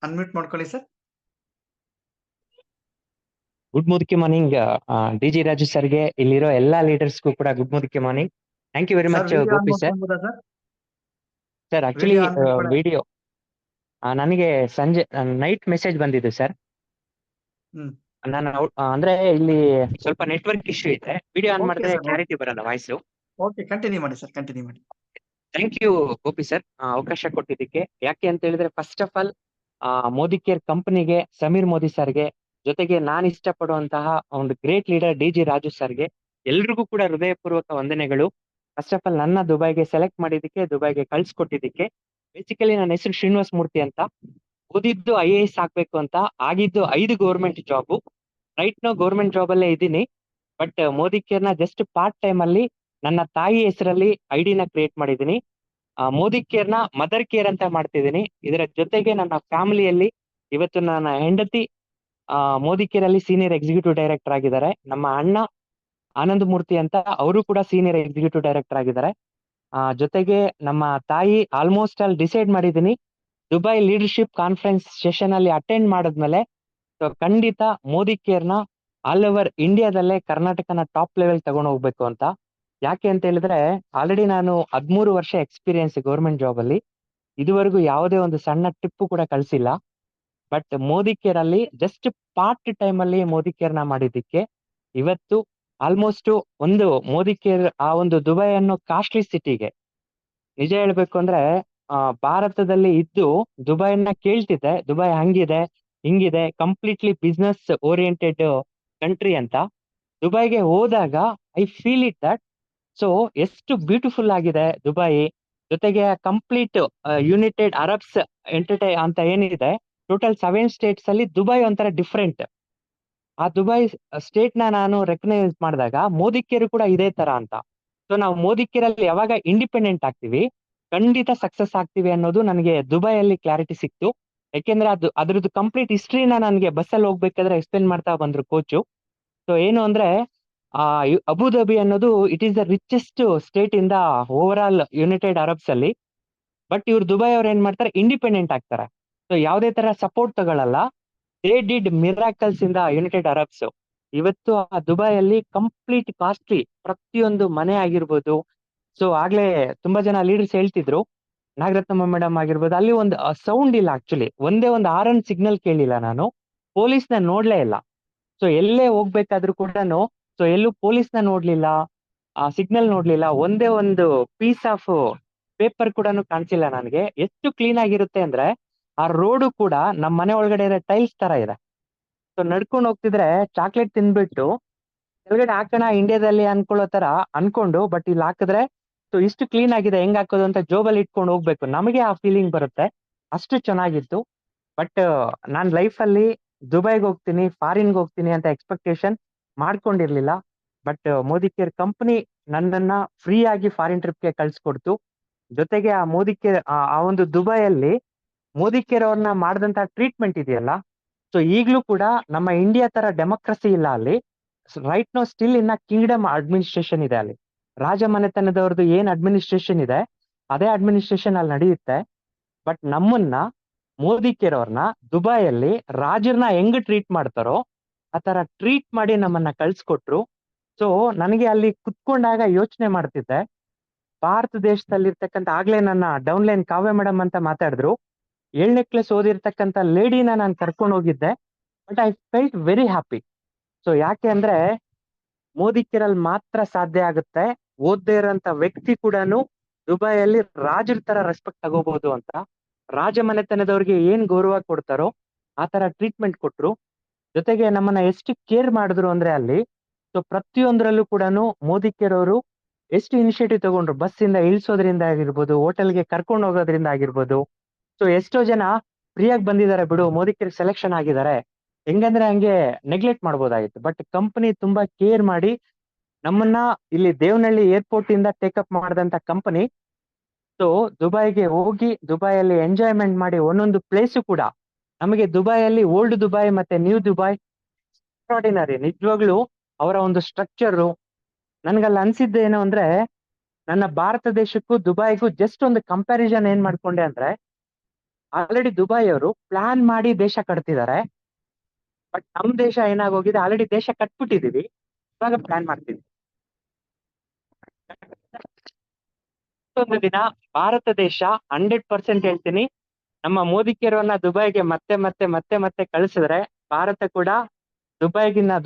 Unmute ಮಾಡ್ಕೊಳ್ಳಿ sir. Good morning D G Raju ಸರ್ಗೆ, ಇಲ್ಲಿರೋ ಎಲ್ಲಾ ಲೀಡರ್ಸ್ಗೂ ಕೂಡ good morning. Thank you very sir much video on Gopi sir. ಮಾಡ್ಕೊಂಬೋದಾ sir? Sir actually video on ಮಾಡ್ಕೊಳ್ಳಿ. ವಿಡಿಯೋ ನನಗೆ ಸಂಜೆ ನೈಟ್ ಮೆಸೇಜ್ ಬಂದಿದ್ದು ಸರ್. ಹ್ಮ್ ನಾನು ಅಂದ್ರೆ ಇಲ್ಲಿ ಸ್ವಲ್ಪ ನೆಟ್ವರ್ಕ್ ಇಶ್ಯೂ ಇದೆ, ವಿಡಿಯೋ ಆನ್ ಓಕೆ ಮಾಡಿದ್ರೆ ಸರ್. ಕ್ಲಾರಿಟಿ ಬರಲ್ಲ ವಾಯ್ಸು. ಓಕೆ, ಕಂಟಿನ್ಯೂ ಮಾಡಿ ಸರ್, ಕಂಟಿನ್ಯೂ ಮಾಡಿ. ಥ್ಯಾಂಕ್ ಯು ಗೋಪಿ ಸರ್ ಅವಕಾಶ ಕೊಟ್ಟಿದ್ದಕ್ಕೆ. ಯಾಕೆ ಅಂತ ಹೇಳಿದ್ರೆ first of all Modi care ಕಂಪನಿಗೆ, ಸಮೀರ್ ಮೋದಿ ಸರ್ಗೆ, ಜೊತೆಗೆ ನಾನು ಇಷ್ಟಪಡುವಂತಹ ಒಂದು great leader D G Raju ಸರ್ಗೆ ಎಲ್ರಿಗೂ ಕೂಡ ಹೃದಯಪೂರ್ವಕ ವಂದನೆಗಳು. ಫಸ್ಟ್ ಆಫ್ ಆಲ್ ನನ್ನ ದುಬೈಗೆ ಸೆಲೆಕ್ಟ್ ಮಾಡಿದ್ದಕ್ಕೆ, ದುಬೈಗೆ ಕಳ್ಸಿಕೊಟ್ಟಿದ್ದಕ್ಕೆ. ಬೇಸಿಕಲಿ ನನ್ನ ಹೆಸರು ಶ್ರೀನಿವಾಸ್ ಮೂರ್ತಿ ಅಂತ. ಓದಿದ್ದು IAS ಆಗ್ಬೇಕು ಅಂತ, ಆಗಿದ್ದು 5 government job. Right no government job ಅಲ್ಲೇ ಇದ್ದೀನಿ. ಬಟ್ ಮೋದಿ ಕೇರ್ನ ಜಸ್ಟ್ ಪಾರ್ಟ್ ಟೈಮ್ ಅಲ್ಲಿ ನನ್ನ ತಾಯಿ ಹೆಸರಲ್ಲಿ ID ನ ಕ್ರಿಯೇಟ್ ಮಾಡಿದ್ದೀನಿ. ಮೋದಿ ಕೇರ್ನ ಮದರ್ ಕೇರ್ ಅಂತ ಮಾಡ್ತಿದ್ದೀನಿ. ಇದರ ಜೊತೆಗೆ ನನ್ನ ಫ್ಯಾಮಿಲಿಯಲ್ಲಿ ಇವತ್ತು ನನ್ನ ಹೆಂಡತಿ ಮೋದಿ ಕೇರ್ ಅಲ್ಲಿ ಸೀನಿಯರ್ ಎಕ್ಸಿಕ್ಯೂಟಿವ್ ಡೈರೆಕ್ಟರ್ ಆಗಿದ್ದಾರೆ. ನಮ್ಮ ಅಣ್ಣ ಆನಂದ್ ಮೂರ್ತಿ ಅಂತ, ಅವರು ಕೂಡ ಸೀನಿಯರ್ ಎಕ್ಸಿಕ್ಯೂಟಿವ್ ಡೈರೆಕ್ಟರ್ ಆಗಿದ್ದಾರೆ. ಜೊತೆಗೆ ನಮ್ಮ ತಾಯಿ ಆಲ್ಮೋಸ್ಟ್ ಅಲ್ಲಿ ಡಿಸೈಡ್ ಮಾಡಿದ್ದೀನಿ, ದುಬೈ ಲೀಡರ್ಶಿಪ್ ಕಾನ್ಫರೆನ್ಸ್ ಸೆಷನ್ ಅಲ್ಲಿ ಅಟೆಂಡ್ ಮಾಡಿದ್ಮೇಲೆ ಸೊ ಖಂಡಿತ ಮೋದಿ ಕೇರ್ನ ಆಲ್ ಓವರ್ ಇಂಡಿಯಾದಲ್ಲೇ ಕರ್ನಾಟಕನ ಟಾಪ್ ಲೆವೆಲ್ ತಗೊಂಡು ಹೋಗ್ಬೇಕು ಅಂತ. ಯಾಕೆ ಅಂತ ಹೇಳಿದ್ರೆ ಆಲ್ರೆಡಿ ನಾನು 13 ವರ್ಷ ಎಕ್ಸ್ಪೀರಿಯನ್ಸ್ ಗೌರ್ಮೆಂಟ್ ಜಾಬ್ ಅಲ್ಲಿ, ಇದುವರೆಗೂ ಯಾವುದೇ ಒಂದು ಸಣ್ಣ ಟಿಪ್ ಕೂಡ ಕಳ್ಸಿಲ್ಲ. ಬಟ್ ಮೋದಿ ಕೇರ್ ಅಲ್ಲಿ ಜಸ್ಟ್ ಪಾರ್ಟ್ ಟೈಮ್ ಅಲ್ಲಿ ಮೋದಿ ಕೇರ್ ನ ಮಾಡಿದ್ದಕ್ಕೆ ಇವತ್ತು ಆಲ್ಮೋಸ್ಟ್ ಒಂದು ಮೋದಿ ಕೇರ್ ಆ ಒಂದು ದುಬೈ ಅನ್ನೋ ಕಾಸ್ಟ್ಲಿ ಸಿಟಿಗೆ, ನಿಜ ಹೇಳ್ಬೇಕು ಅಂದ್ರೆ ಭಾರತದಲ್ಲಿ ಇದ್ದು ದುಬೈನ ಕೇಳ್ತಿದ್ದೆ, ದುಬೈ ಹಂಗಿದೆ ಹಿಂಗಿದೆ, ಕಂಪ್ಲೀಟ್ಲಿ ಬಿಸ್ನೆಸ್ ಓರಿಯೆಂಟೆಡ್ ಕಂಟ್ರಿ ಅಂತ. ದುಬೈಗೆ ಹೋದಾಗ I feel it that so ಎಷ್ಟು ಬ್ಯೂಟಿಫುಲ್ ಆಗಿದೆ ದುಬೈ. ಜೊತೆಗೆ ಕಂಪ್ಲೀಟ್ ಯುನೈಟೆಡ್ ಅರಬ್ಸ್ ಅಂತ ಏನಿದೆ, ಟೋಟಲ್ 7 ಸ್ಟೇಟ್ಸ್ ಅಲ್ಲಿ ದುಬೈ ಒಂಥರ ಡಿಫ್ರೆಂಟ್. ಆ ದುಬೈ ಸ್ಟೇಟ್ ನಾನು ರೆಕಗ್ನೈಸ್ ಮಾಡಿದಾಗ ಮೋದಿ ಕೇರ್ ಕೂಡ ಇದೇ ತರ ಅಂತ. ಸೊ ನಾವು ಮೋದಿ ಕೇರ್ ಅಲ್ಲಿ ಯಾವಾಗ ಇಂಡಿಪೆಂಡೆಂಟ್ ಆಗ್ತೀವಿ, ಖಂಡಿತ ಸಕ್ಸಸ್ ಆಗ್ತೀವಿ ಅನ್ನೋದು ನನಗೆ ದುಬೈಯಲ್ಲಿ ಕ್ಲಾರಿಟಿ ಸಿಕ್ತು. ಯಾಕೆಂದ್ರೆ ಅದ್ರದ್ದು ಕಂಪ್ಲೀಟ್ ಹಿಸ್ಟ್ರಿನ ನನಗೆ ಬಸ್ಸಲ್ಲಿ ಹೋಗ್ಬೇಕಾದ್ರೆ ಎಕ್ಸ್ಪ್ಲೇನ್ ಮಾಡ್ತಾ ಬಂದ್ರು ಕೋಚು. ಸೊ ಏನು ಅಂದ್ರೆ ಅಬುಧಾಬಿ ಅನ್ನೋದು it is the richest state in the over all United Arabs ಅಲ್ಲಿ. ಬಟ್ ಇವ್ರು ದುಬೈ ಅವ್ರು ಏನ್ ಮಾಡ್ತಾರೆ, ಇಂಡಿಪೆಂಡೆಂಟ್ ಆಗ್ತಾರೆ. ಸೊ ಯಾವುದೇ ತರ ಸಪೋರ್ಟ್ ತಗೊಳ್ಳಲ್ಲ. They did miracles in the United Arabs. ಇವತ್ತು ಆ ದುಬೈಯಲ್ಲಿ ಕಂಪ್ಲೀಟ್ ಕಾಸ್ಟ್ಲಿ ಪ್ರತಿಯೊಂದು ಮನೆ ಆಗಿರ್ಬೋದು. ಸೊ ಆಗ್ಲೇ ತುಂಬಾ ಜನ ಲೀಡರ್ಸ್ ಹೇಳ್ತಿದ್ರು, ನಾಗರತ್ನಮ್ಮ ಮೇಡಮ್ ಆಗಿರ್ಬೋದು, ಅಲ್ಲಿ ಒಂದು ಸೌಂಡ್ ಇಲ್ಲ. ಆಕ್ಚುಲಿ ಒಂದೇ ಒಂದು ಆರನ್ ಸಿಗ್ನಲ್ ಕೇಳಿಲ್ಲ ನಾನು, ಪೊಲೀಸ್ನ ನೋಡ್ಲೇ ಇಲ್ಲ. ಸೊ ಎಲ್ಲೇ ಹೋಗ್ಬೇಕಾದ್ರೂ ಕೂಡ ಸೊ ಎಲ್ಲೂ ಪೊಲೀಸ್ನ ನೋಡ್ಲಿಲ್ಲ, ಸಿಗ್ನಲ್ ನೋಡ್ಲಿಲ್ಲ, ಒಂದೇ ಒಂದು ಪೀಸ್ ಆಫ್ ಪೇಪರ್ ಕೂಡ ಕಾಣಿಸಿಲ್ಲ ನನಗೆ. ಎಷ್ಟು ಕ್ಲೀನ್ ಆಗಿರುತ್ತೆ ಅಂದ್ರೆ ಆ ರೋಡು ಕೂಡ ನಮ್ಮ ಮನೆ ಒಳಗಡೆ ಇರೋ ಟೈಲ್ಸ್ ತರ ಇದೆ. ಸೊ ನಡ್ಕೊಂಡು ಹೋಗ್ತಿದ್ರೆ ಚಾಕ್ಲೇಟ್ ತಿನ್ಬಿಟ್ಟು ಕೆಳಗಡೆ ಹಾಕೋಣ ಇಂಡಿಯಾದಲ್ಲಿ ಅನ್ಕೊಳ್ಳೋ ತರ ಅನ್ಕೊಂಡು, ಬಟ್ ಇಲ್ಲಿ ಹಾಕಿದ್ರೆ ಸೊ ಇಷ್ಟು ಕ್ಲೀನ್ ಆಗಿದೆ, ಹೆಂಗ್ ಹಾಕೋದು ಅಂತ ಜೋಬಲ್ಲಿ ಇಟ್ಕೊಂಡು ಹೋಗ್ಬೇಕು, ನಮಗೆ ಆ ಫೀಲಿಂಗ್ ಬರುತ್ತೆ. ಅಷ್ಟು ಚೆನ್ನಾಗಿತ್ತು. ಬಟ್ ನಾನ್ ಲೈಫ್ ಅಲ್ಲಿ ದುಬೈಗೆ ಹೋಗ್ತೀನಿ, ಫಾರಿನ್ಗೆ ಹೋಗ್ತೀನಿ ಅಂತ ಎಕ್ಸ್ಪೆಕ್ಟೇಷನ್ ಮಾಡ್ಕೊಂಡಿರ್ಲಿಲ್ಲ. ಬಟ್ ಮೋದಿ ಕೇರ್ ಕಂಪನಿ ನನ್ನನ್ನ ಫ್ರೀ ಆಗಿ ಫಾರಿನ್ ಟ್ರಿಪ್ಗೆ ಕಳ್ಸಿಕೊಡ್ತು. ಜೊತೆಗೆ ಆ ಮೋದಿ ಕೇರ್ ಆ ಒಂದು ದುಬೈಯಲ್ಲಿ ಮೋದಿ ಕೇರ್ ಅವ್ರನ್ನ ಮಾಡಿದಂತ ಟ್ರೀಟ್ಮೆಂಟ್ ಇದೆಯಲ್ಲ, ಸೊ ಈಗ್ಲೂ ಕೂಡ ನಮ್ಮ ಇಂಡಿಯಾ ತರ ಡೆಮೋಕ್ರಸಿ ಇಲ್ಲ ಅಲ್ಲಿ. ರೈಟ್ ನೋ ಸ್ಟಿಲ್ ಇನ್ನ ಕಿಂಗ್ಡಮ್ ಅಡ್ಮಿನಿಸ್ಟ್ರೇಷನ್ ಇದೆ ಅಲ್ಲಿ. ರಾಜಮನೆತನದವ್ರದ್ದು ಏನ್ ಅಡ್ಮಿನಿಸ್ಟ್ರೇಷನ್ ಇದೆ ಅದೇ ಅಡ್ಮಿನಿಸ್ಟ್ರೇಷನ್ ಅಲ್ಲಿ ನಡೆಯುತ್ತೆ. ಬಟ್ ನಮ್ಮನ್ನ ಮೋದಿ ಕೇರ್ ಅವ್ರನ್ನ ದುಬೈಯಲ್ಲಿ ರಾಜರನ್ನ ಹೆಂಗ್ ಟ್ರೀಟ್ ಮಾಡ್ತಾರೋ ಆ ತರ ಟ್ರೀಟ್ ಮಾಡಿ ನಮ್ಮನ್ನ ಕಳ್ಸಿಕೊಟ್ರು. ಸೊ ನನಗೆ ಅಲ್ಲಿ ಕುತ್ಕೊಂಡಾಗ ಯೋಚನೆ ಮಾಡ್ತಿದ್ದೆ, ಭಾರತ ದೇಶದಲ್ಲಿರ್ತಕ್ಕಂಥ, ಆಗ್ಲೇ ನನ್ನ ಡೌನ್ಲೈನ್ ಕಾವ್ಯ ಮೇಡಮ್ ಅಂತ ಮಾತಾಡಿದ್ರು, 7ನೇ ಕ್ಲಾಸ್ ಓದಿರ್ತಕ್ಕಂಥ ಲೇಡಿನ ನಾನು ಕರ್ಕೊಂಡು ಹೋಗಿದ್ದೆ. But I felt very happy. So ಯಾಕೆ ಅಂದ್ರೆ ಮೋದಿ ಕೇರಲ್ಲಿ ಮಾತ್ರ ಸಾಧ್ಯ ಆಗುತ್ತೆ, ಓದ್ದೇ ಇರೋಂಥ ವ್ಯಕ್ತಿ ಕೂಡ ದುಬೈಯಲ್ಲಿ ರಾಜರ ತರ ರೆಸ್ಪೆಕ್ಟ್ ತಗೋಬಹುದು ಅಂತ. ರಾಜಮನೆತನದವ್ರಿಗೆ ಏನ್ ಗೌರವ ಕೊಡ್ತಾರೋ ಆ ತರ ಟ್ರೀಟ್ಮೆಂಟ್ ಕೊಟ್ರು. ಜೊತೆಗೆ ನಮ್ಮನ್ನ ಎಷ್ಟು ಕೇರ್ ಮಾಡಿದ್ರು ಅಂದ್ರೆ ಅಲ್ಲಿ, ಸೊ ಪ್ರತಿಯೊಂದರಲ್ಲೂ ಕೂಡ ಮೋದಿ ಕೇರ್ ಅವರು ಎಷ್ಟು ಇನಿಷಿಯೇಟಿವ್ ತಗೊಂಡ್ರು. ಬಸ್ಸಿಂದ ಇಳಿಸೋದ್ರಿಂದ ಆಗಿರ್ಬೋದು, ಹೋಟೆಲ್ಗೆ ಕರ್ಕೊಂಡು ಹೋಗೋದ್ರಿಂದ ಆಗಿರ್ಬೋದು. ಸೊ ಎಷ್ಟೋ ಜನ ಫ್ರೀಯಾಗಿ ಬಂದಿದ್ದಾರೆ ಬಿಡು, ಮೋದಿ ಕೇರ್ ಸೆಲೆಕ್ಷನ್ ಆಗಿದ್ದಾರೆ, ಹೆಂಗಂದ್ರೆ ಹಂಗೆ ನೆಗ್ಲೆಕ್ಟ್ ಮಾಡ್ಬೋದಾಗಿತ್ತು. ಬಟ್ ಕಂಪನಿ ತುಂಬಾ ಕೇರ್ ಮಾಡಿ ನಮ್ಮನ್ನ ಇಲ್ಲಿ ದೇವನಹಳ್ಳಿ ಏರ್ಪೋರ್ಟ್ ಇಂದ ಟೇಕಪ್ ಮಾಡಿದಂತ ಕಂಪನಿ. ಸೊ ದುಬೈಗೆ ಹೋಗಿ ದುಬೈಯಲ್ಲಿ ಎಂಜಾಯ್ಮೆಂಟ್ ಮಾಡಿ ಒಂದೊಂದು ಪ್ಲೇಸು ಕೂಡ ನಮಗೆ ದುಬೈಯಲ್ಲಿ ಓಲ್ಡ್ ದುಬೈ ಮತ್ತೆ ನ್ಯೂ ದುಬೈ ಎಕ್ಸ್ಟ್ರಾರ್ಡಿನರಿ. ನಿಜವಾಗ್ಲೂ ಅವರ ಒಂದು ಸ್ಟ್ರಕ್ಚರು ನನ್ಗಲ್ಲಿ ಅನ್ಸಿದ್ದು ಏನು ಅಂದ್ರೆ, ನನ್ನ ಭಾರತ ದೇಶಕ್ಕೂ ದುಬೈಗೂ ಜಸ್ಟ್ ಒಂದು ಕಂಪ್ಯಾರಿಸನ್ ಏನ್ ಮಾಡ್ಕೊಂಡೆ ಅಂದ್ರೆ, ಆಲ್ರೆಡಿ ದುಬೈ ಅವರು ಪ್ಲಾನ್ ಮಾಡಿ ದೇಶ ಕಟ್ತಿದ್ದಾರೆ. ಬಟ್ ನಮ್ ದೇಶ ಏನಾಗೋಗಿದೆ, ಆಲ್ರೆಡಿ ದೇಶ ಕಟ್ಬಿಟ್ಟಿದೀವಿ, ಇವಾಗ ಪ್ಲಾನ್ ಮಾಡ್ತಿದ್ವಿ. ಒಂದು ದಿನ ಭಾರತ ದೇಶ 100% ಹೇಳ್ತೀನಿ, ನಮ್ಮ ಮೋದಿಕೇರವನ್ನ ದುಬೈಗೆ ಮತ್ತೆ ಮತ್ತೆ ಮತ್ತೆ ಮತ್ತೆ ಕಳಿಸಿದ್ರೆ ಭಾರತ ಕೂಡ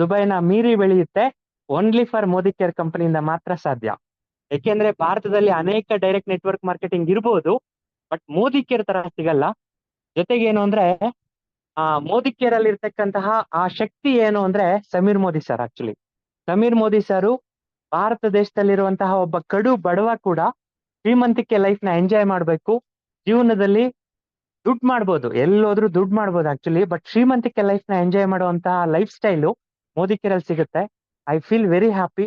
ದುಬೈನ ಮೀರಿ ಬೆಳೆಯುತ್ತೆ. ಓನ್ಲಿ ಫಾರ್ ಮೋದಿ ಕೇರ್ ಕಂಪನಿಯಿಂದ ಮಾತ್ರ ಸಾಧ್ಯ. ಯಾಕೆಂದ್ರೆ ಭಾರತದಲ್ಲಿ ಅನೇಕ ಡೈರೆಕ್ಟ್ ನೆಟ್ವರ್ಕ್ ಮಾರ್ಕೆಟಿಂಗ್ ಇರ್ಬೋದು, ಬಟ್ ಮೋದಿ ಕೇರ್ ತರ ಸಿಗಲ್ಲ. ಜೊತೆಗೆ ಏನು ಅಂದ್ರೆ ಮೋದಿ ಕೇರ್ ಅಲ್ಲಿ ಇರ್ತಕ್ಕಂತಹ ಆ ಶಕ್ತಿ ಏನು ಅಂದ್ರೆ Sameer Modi sir. Actually Sameer Modi sir Bharat ದೇಶದಲ್ಲಿರುವಂತಹ ಒಬ್ಬ ಕಡು ಬಡವ ಕೂಡ ಶ್ರೀಮಂತಿಕೆ ಲೈಫ್ ನ ಎಂಜಾಯ್ ಮಾಡ್ಬೇಕು, ಜೀವನದಲ್ಲಿ ದುಡ್ಡು ಮಾಡ್ಬೋದು, ಎಲ್ಲೋದ್ರೂ ದುಡ್ಡು ಮಾಡ್ಬೋದು ಆಕ್ಚುಲಿ, ಬಟ್ ಶ್ರೀಮಂತಿಕೆ ಲೈಫ್ ನ ಎಂಜಾಯ್ ಮಾಡುವಂತಹ ಲೈಫ್ ಸ್ಟೈಲು ಮೋದಿ ಕೇರಲ್ಲಿ ಸಿಗುತ್ತೆ. I feel very happy.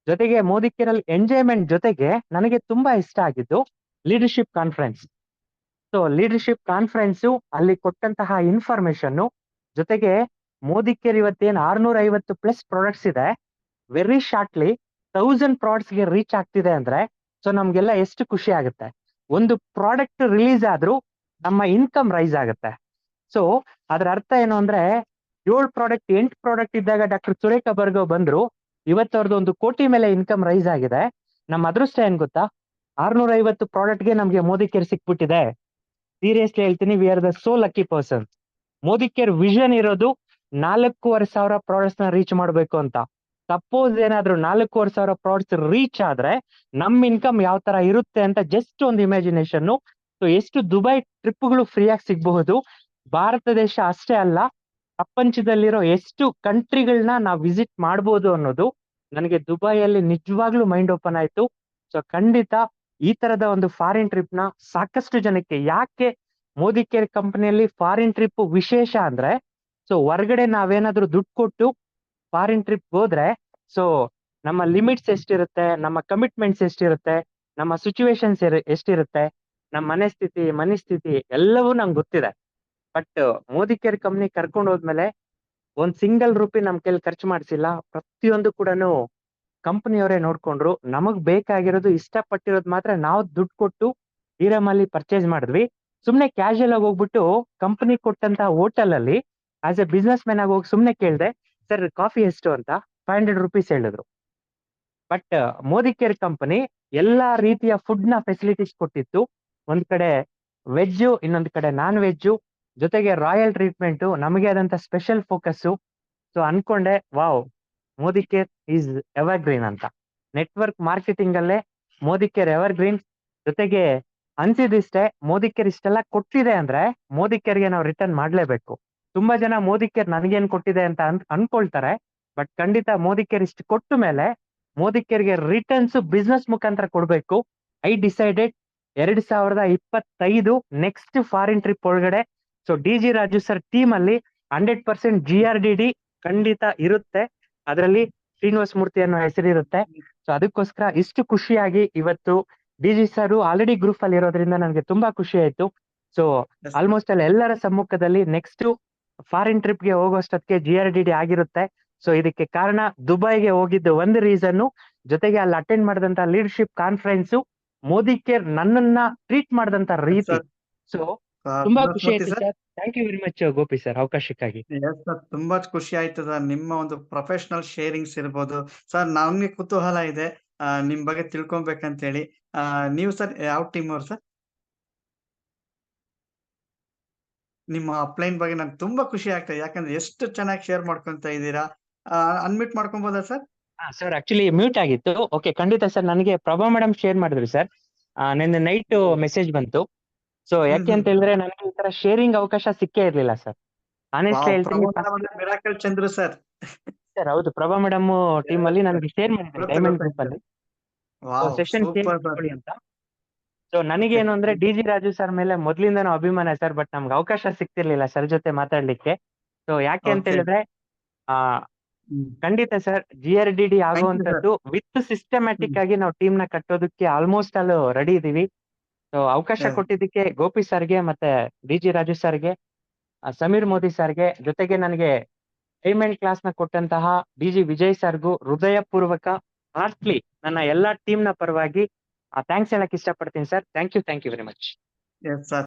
ಜೊತೆಗೆ ಮೋದಿ ಕೇರಲ್ಲಿ ಎಂಜಾಯ್ಮೆಂಟ್ ಜೊತೆಗೆ ನನಗೆ ತುಂಬಾ ಇಷ್ಟ ಆಗಿದ್ದು leadership conference. So leadership conference ಅಲ್ಲಿ ಕೊಟ್ಟಂತಹ ಇನ್ಫಾರ್ಮೇಶನ್ ಜೊತೆಗೆ ಮೋದಿ ಕೇರ್ ಇವತ್ತೇನು 650+ ಪ್ರಾಡಕ್ಟ್ಸ್ ಇದೆ, ವೆರಿ ಶಾರ್ಟ್ಲಿ 1000 ಪ್ರಾಡಕ್ಟ್ಸ್ ಗೆ ರೀಚ್ ಆಗ್ತಿದೆ ಅಂದ್ರೆ ಸೊ ನಮ್ಗೆಲ್ಲ ಎಷ್ಟು ಖುಷಿ ಆಗುತ್ತೆ. ಒಂದು ಪ್ರಾಡಕ್ಟ್ ರಿಲೀಸ್ ಆದ್ರೂ ನಮ್ಮ ಇನ್ಕಮ್ ರೈಸ್ ಆಗುತ್ತೆ. ಸೊ ಅದ್ರ ಅರ್ಥ ಏನು ಅಂದ್ರೆ 7 ಪ್ರಾಡಕ್ಟ್ 8 ಪ್ರಾಡಕ್ಟ್ ಇದ್ದಾಗ ಡಾಕ್ಟರ್ ಸುರೇಖಾ ಬರ್ಗವ್ ಬಂದ್ರು, ಇವತ್ತು ಅವ್ರದ್ದು 1 ಕೋಟಿ ಮೇಲೆ ಇನ್ಕಮ್ ರೈಸ್ ಆಗಿದೆ. ನಮ್ಮ ಅದೃಷ್ಟ ಏನ್ ಗೊತ್ತಾ, 650 ಪ್ರಾಡಕ್ಟ್ಗೆ ನಮ್ಗೆ ಮೋದಿ ಕೇರ್ ಸಿಕ್ಬಿಟ್ಟಿದೆ. ಸೀರಿಯಸ್ಲಿ ಹೇಳ್ತೀನಿ, we are the so lucky person. Modi care vision ಇರೋದು 4,500 ಪ್ರಾಡಕ್ಟ್ಸ್ ನ ರೀಚ್ ಮಾಡ್ಬೇಕು ಅಂತ. ಸಪೋಸ್ ಏನಾದ್ರು 4,500 ಪ್ರಾಡಕ್ಟ್ಸ್ ರೀಚ್ ಆದ್ರೆ ನಮ್ ಇನ್ಕಮ್ ಯಾವ ತರ ಇರುತ್ತೆ ಅಂತ ಜಸ್ಟ್ ಒಂದು ಇಮ್ಯಾಜಿನೇಷನ್. ಸೊ ಎಷ್ಟು ದುಬೈ ಟ್ರಿಪ್ಗಳು ಫ್ರೀಯಾಗಿ ಸಿಗಬಹುದು. ಭಾರತ ದೇಶ ಅಷ್ಟೇ ಅಲ್ಲ, ಪ್ರಪಂಚದಲ್ಲಿರೋ ಎಷ್ಟು ಕಂಟ್ರಿಗಳನ್ನ ನಾವು ವಿಸಿಟ್ ಮಾಡ್ಬೋದು ಅನ್ನೋದು ನನಗೆ ದುಬೈಯಲ್ಲಿ ನಿಜವಾಗ್ಲೂ ಮೈಂಡ್ ಓಪನ್ ಆಯ್ತು. ಸೊ ಖಂಡಿತ ಈ ತರದ ಒಂದು ಫಾರಿನ್ ಟ್ರಿಪ್ ನ ಸಾಕಷ್ಟು ಜನಕ್ಕೆ, ಯಾಕೆ ಮೋದಿ ಕೇರ್ ಕಂಪನಿಯಲ್ಲಿ ಫಾರಿನ್ ಟ್ರಿಪ್ ವಿಶೇಷ ಅಂದ್ರೆ, ಸೊ ಹೊರಗಡೆ ನಾವೇನಾದ್ರೂ ದುಡ್ಡು ಕೊಟ್ಟು ಫಾರಿನ್ ಟ್ರಿಪ್ ಹೋದ್ರೆ ಸೊ ನಮ್ಮ ಲಿಮಿಟ್ಸ್ ಎಷ್ಟಿರುತ್ತೆ, ನಮ್ಮ ಕಮಿಟ್ಮೆಂಟ್ಸ್ ಎಷ್ಟಿರುತ್ತೆ, ನಮ್ಮ ಸಿಚುವೇಶನ್ಸ್ ಎಷ್ಟಿರುತ್ತೆ, ನಮ್ಮ ಮನಸ್ಥಿತಿ ಎಲ್ಲವೂ ನಂಗೆ ಗೊತ್ತಿದೆ. ಬಟ್ ಮೋದಿ ಕೇರ್ ಕಂಪ್ನಿ ಕರ್ಕೊಂಡು ಹೋದ್ಮೇಲೆ ಒಂದ್ ಸಿಂಗಲ್ ರೂಪಿ ನಮ್ ಕೈಲಿ ಖರ್ಚು ಮಾಡಿಸಿಲ್ಲ. ಪ್ರತಿಯೊಂದು ಕೂಡ ಕಂಪನಿಯವರೇ ನೋಡ್ಕೊಂಡ್ರು. ನಮಗ್ ಬೇಕಾಗಿರೋದು, ಇಷ್ಟಪಟ್ಟಿರೋದು ಮಾತ್ರ ನಾವು ದುಡ್ಡು ಕೊಟ್ಟು ಅಲ್ಲಿ ಪರ್ಚೇಸ್ ಮಾಡಿದ್ವಿ. ಸುಮ್ನೆ ಕ್ಯಾಶುಯಲ್ ಆಗಿ ಹೋಗ್ಬಿಟ್ಟು ಕಂಪನಿ ಕೊಟ್ಟಂತ ಹೋಟೆಲ್ ಅಲ್ಲಿ ಆಸ್ ಎ ಬಿಸ್ನೆಸ್ ಮ್ಯಾನ್ ಆಗಿ ಹೋಗಿ ಸುಮ್ನೆ ಕೇಳಿದೆ, ಸರ್ ಕಾಫಿ ಎಷ್ಟು ಅಂತ. 500 ರೂಪೀಸ್ ಹೇಳಿದ್ರು. ಬಟ್ ಮೋದಿ ಕೇರ್ ಕಂಪನಿ ಎಲ್ಲಾ ರೀತಿಯ ಫುಡ್ ನ ಫೆಸಿಲಿಟೀಸ್ ಕೊಟ್ಟಿತ್ತು. ಒಂದ್ ಕಡೆ ವೆಜ್, ಇನ್ನೊಂದ್ ಕಡೆ ನಾನ್ ವೆಜ್, ಜೊತೆಗೆ ರಾಯಲ್ ಟ್ರೀಟ್ಮೆಂಟ್, ನಮಗೆ ಆದಂತ ಸ್ಪೆಷಲ್ ಫೋಕಸ್. ಸೊ ಅನ್ಕೊಂಡೆ, wow, Modi care is ever green ಅಂತ. ನೆಟ್ವರ್ಕ್ ಮಾರ್ಕೆಟಿಂಗ್ ಅಲ್ಲೇ ಮೋದಿ ಕೇರ್ ಎವರ್ ಗ್ರೀನ್. ಜೊತೆಗೆ ಅನ್ಸಿದಿಷ್ಟೇ, ಮೋದಿ ಕೇರ್ ಇಷ್ಟೆಲ್ಲ ಕೊಟ್ಟಿದೆ ಅಂದ್ರೆ ಮೋದಿ ಕೇರ್ಗೆ ನಾವು ರಿಟರ್ನ್ ಮಾಡ್ಲೇಬೇಕು. ತುಂಬಾ ಜನ ಮೋದಿ ಕೇರ್ ನನಗೇನ್ ಕೊಟ್ಟಿದೆ ಅಂತ ಅನ್ಕೊಳ್ತಾರೆ, ಬಟ್ ಖಂಡಿತ ಮೋದಿ ಕೇರ್ ಇಷ್ಟು ಕೊಟ್ಟ ಮೇಲೆ ಮೋದಿ ಕೇರ್ಗೆ ರಿಟರ್ನ್ಸ್ ಬಿಸ್ನೆಸ್ ಮುಖಾಂತರ ಕೊಡ್ಬೇಕು. I decided 2025 next foreign trip ಒಳಗಡೆ ಸೊ ಡಿ.ಜಿ. ರಾಜು ಸರ್ ಟೀಮ್ ಅಲ್ಲಿ 100% GRDD ಖಂಡಿತ ಇರುತ್ತೆ. ಅದರಲ್ಲಿ ಶ್ರೀನಿವಾಸ ಮೂರ್ತಿ ಅನ್ನೋ ಹೆಸರಿರುತ್ತೆ. ಸೊ ಅದಕ್ಕೋಸ್ಕರ ಇಷ್ಟು ಖುಷಿಯಾಗಿ ಇವತ್ತು ಡಿ.ಜಿ. ಸರ್ ಆಲ್ರೆಡಿ ಗ್ರೂಪ್ ಅಲ್ಲಿ ಇರೋದ್ರಿಂದ ನನಗೆ ತುಂಬಾ ಖುಷಿ ಆಯ್ತು. ಸೊ ಆಲ್ಮೋಸ್ಟ್ ಅಲ್ಲಿ ಎಲ್ಲರ ಸಮ್ಮುಖದಲ್ಲಿ ನೆಕ್ಸ್ಟ್ ಫಾರಿನ್ ಟ್ರಿಪ್ ಗೆ ಹೋಗೋಷ್ಟೊತ್ತಿಗೆ GRDD ಆಗಿರುತ್ತೆ. ಸೊ ಇದಕ್ಕೆ ಕಾರಣ ದುಬೈಗೆ ಹೋಗಿದ್ದು ಒಂದು ರೀಸನ್, ಜೊತೆಗೆ ಅಲ್ಲಿ ಅಟೆಂಡ್ ಮಾಡಿದಂತ ಲೀಡರ್ಶಿಪ್ ಕಾನ್ಫರೆನ್ಸ್, ಮೋದಿ ಕೇರ್ ನನ್ನನ್ನ ಟ್ರೀಟ್ ಮಾಡಿದಂತ ರೀತಿ. ಸೊ ತುಂಬಾ ಖುಷಿ ಆಯ್ತು sir. Thank you very much Gopi sir ಅವಕಾಶಕ್ಕಾಗಿ. ತುಂಬಾ ಖುಷಿ ಆಯ್ತು ಸರ್. ನಿಮ್ಮ ಒಂದು ಪ್ರೊಫೆಷನಲ್ ಶೇರಿಂಗ್ಸ್ ಇರ್ಬೋದು ಸರ್. ನಮ್ಗೆ ಕುತೂಹಲ ಇದೆ ನಿಮ್ ಬಗ್ಗೆ ತಿಳ್ಕೊಬೇಕಂತ ಹೇಳಿ. ನೀವು ಸರ್ ಯಾವ ಟೀಮ್ ಅವ್ರು ಸರ್? ನಿಮ್ಮ ಅಪ್ಲೈನ್ ಬಗ್ಗೆ ನಂಗೆ ತುಂಬಾ ಖುಷಿ ಆಗ್ತದೆ, ಯಾಕಂದ್ರೆ ಎಷ್ಟು ಚೆನ್ನಾಗಿ ಶೇರ್ ಮಾಡ್ಕೊಂತ ಇದ್ದೀರಾ. ಅನ್ಮ್ಯೂಟ್ ಮಾಡ್ಕೊಬೋದಾ ಸರ್? ಸರ್ ಆಕ್ಚುಲಿ ಮ್ಯೂಟ್ ಆಗಿತ್ತು. ಓಕೆ, ಖಂಡಿತ ಸರ್. ನನಗೆ ಪ್ರಭಾ ಮೇಡಮ್ ಶೇರ್ ಮಾಡಿದ್ರು ಸರ್, ನಿನ್ನೆ ನೈಟ್ ಮೆಸೇಜ್ ಬಂತು. ಸೊ ಯಾಕೆ ಅಂತ ಹೇಳಿದ್ರೆ ನನಗೆ ಈ ತರ ಶೇರಿಂಗ್ ಅವಕಾಶ ಸಿಕ್ಕೇ ಇರ್ಲಿಲ್ಲ ಸರ್. ಆನೆಸ್ಟ್ಲಿ ಹೇಳ್ತೀನಿ. Miracle Chandru sir. ಸರ್ ಹೌದು, ಪ್ರಭಾ ಮೇಡಮ್ ಟೀಮ್ ಅಲ್ಲಿ ನನಗೆ ಶೇರ್ ಮಾಡಿದ್ರು ಡೈಮಂಡ್ ಗ್ರೂಪ್ ಅಲ್ಲಿ ಸೆಷನ್ ಅಂತ. ಸೊ ನನಗೇನು ಅಂದ್ರೆ ಡಿ.ಜಿ. ರಾಜು ಸರ್ ಮೇಲೆ ಮೊದ್ಲಿಂದನೂ ಅಭಿಮಾನ ಸರ್, ಬಟ್ ನಮ್ಗೆ ಅವಕಾಶ ಸಿಕ್ತಿರ್ಲಿಲ್ಲ ಸರ್ ಜೊತೆ ಮಾತಾಡ್ಲಿಕ್ಕೆ. ಸೊ ಯಾಕೆ ಅಂತ ಹೇಳಿದ್ರೆ ಖಂಡಿತ ಸರ್ GRDD ಆಗುವಂತದ್ದು ವಿತ್ ಸಿಸ್ಟಮ್ಯಾಟಿಕ್ ಆಗಿ ನಾವು ಟೀಮ್ ನ ಕಟ್ಟೋದಕ್ಕೆ ಆಲ್ಮೋಸ್ಟ್ ಅಲ್ಲಿ ರೆಡಿ ಇದೀವಿ. ಸೊ ಅವಕಾಶ ಕೊಟ್ಟಿದ್ದಕ್ಕೆ ಗೋಪಿ ಸರ್ಗೆ, ಮತ್ತೆ ಡಿ.ಜಿ. ರಾಜು ಸರ್ಗೆ, ಸಮೀರ್ ಮೋದಿ ಸರ್ಗೆ, ಜೊತೆಗೆ ನನಗೆ ಡೈಮಂಡ್ ಕ್ಲಾಸ್ ನ ಕೊಟ್ಟಂತಹ ಡಿ.ಜಿ. ವಿಜಯ್ ಸರ್ಗೂ ಹೃದಯ ಪೂರ್ವಕ ಹಾರ್ಟ್ಲಿ ನನ್ನ ಎಲ್ಲಾ ಟೀಮ್ ನ ಪರವಾಗಿ ಥ್ಯಾಂಕ್ಸ್ ಹೇಳಕ್ ಇಷ್ಟಪಡ್ತೀನಿ sir. Thank you very much.